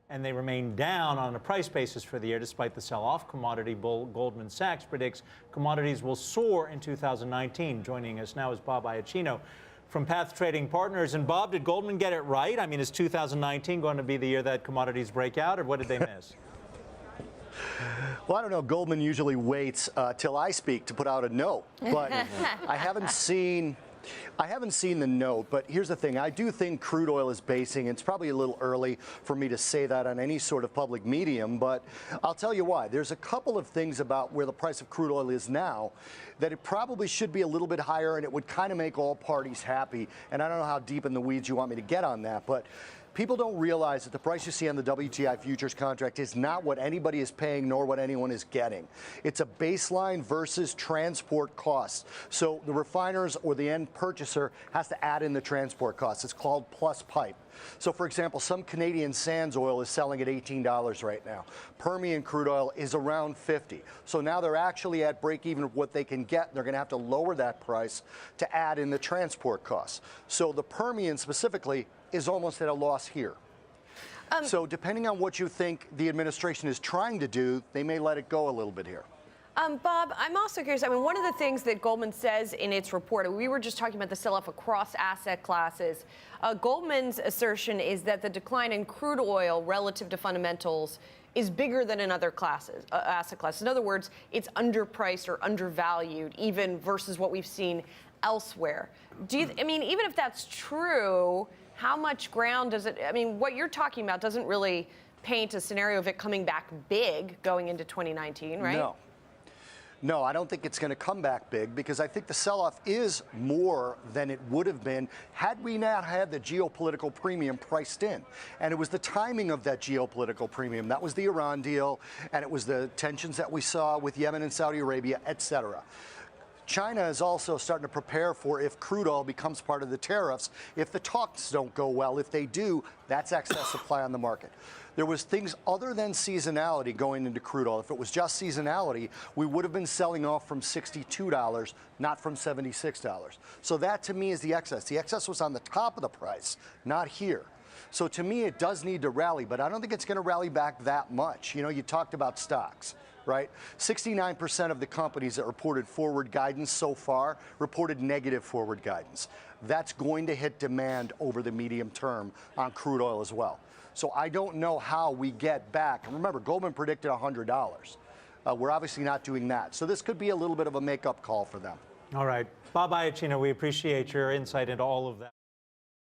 and they remain down on a price basis for the year despite the sell-off. Commodity bull Goldman Sachs predicts commodities will soar in 2019. Joining us now is Bob Iaccino from Path Trading Partners. And Bob, did Goldman get it right? I mean, is 2019 going to be the year that commodities break out, or what did they miss? Well, I don't know. Goldman usually waits till I speak to put out a note, but I haven't seen the note. But here's the thing. I do think crude oil is basing. It's probably a little early for me to say that on any sort of public medium, but I'll tell you why. There's a couple of things about where the price of crude oil is now that it probably should be a little bit higher, and it would kind of make all parties happy. And I don't know how deep in the weeds you want me to get on that, but people don't realize that the price you see on the WTI futures contract is not what anybody is paying nor what anyone is getting. It's a baseline versus transport costs. So the refiners or the end purchaser has to add in the transport costs. It's called plus pipe. So, for example, some Canadian sands oil is selling at $18 right now. Permian crude oil is around $50. So now they're actually at break even of what they can get. They're going to have to lower that price to add in the transport costs. So the Permian specifically is almost at a loss here. So depending on what you think the administration is trying to do, they may let it go a little bit here. Bob, I'm also curious. I mean, one of the things that Goldman says in its report, we were just talking about the sell-off across asset classes. Goldman's assertion is that the decline in crude oil relative to fundamentals is bigger than in other classes, asset classes. In other words, it's underpriced or undervalued, even versus what we've seen elsewhere. I mean, even if that's true, how much ground does it? I mean, what you're talking about doesn't really paint a scenario of it coming back big going into 2019, right? No, I don't think it's going to come back big, because I think the sell-off is more than it would have been had we not had the geopolitical premium priced in. And it was the timing of that geopolitical premium. That was the Iran deal, and it was the tensions that we saw with Yemen and Saudi Arabia, et cetera. China is also starting to prepare for if crude oil becomes part of the tariffs. If the talks don't go well, if they do, that's excess supply on the market. There was things other than seasonality going into crude oil. If it was just seasonality, we would have been selling off from $62, not from $76. So that, to me, is the excess. The excess was on the top of the price, not here. So to me, it does need to rally, but I don't think it's going to rally back that much. You know, you talked about stocks, right? 69% of the companies that reported forward guidance so far reported negative forward guidance. That's going to hit demand over the medium term on crude oil as well. So I don't know how we get back. And remember, Goldman predicted $100. We're obviously not doing that. So this could be a little bit of a make-up call for them. All right. Bob Iaccino, we appreciate your insight into all of that.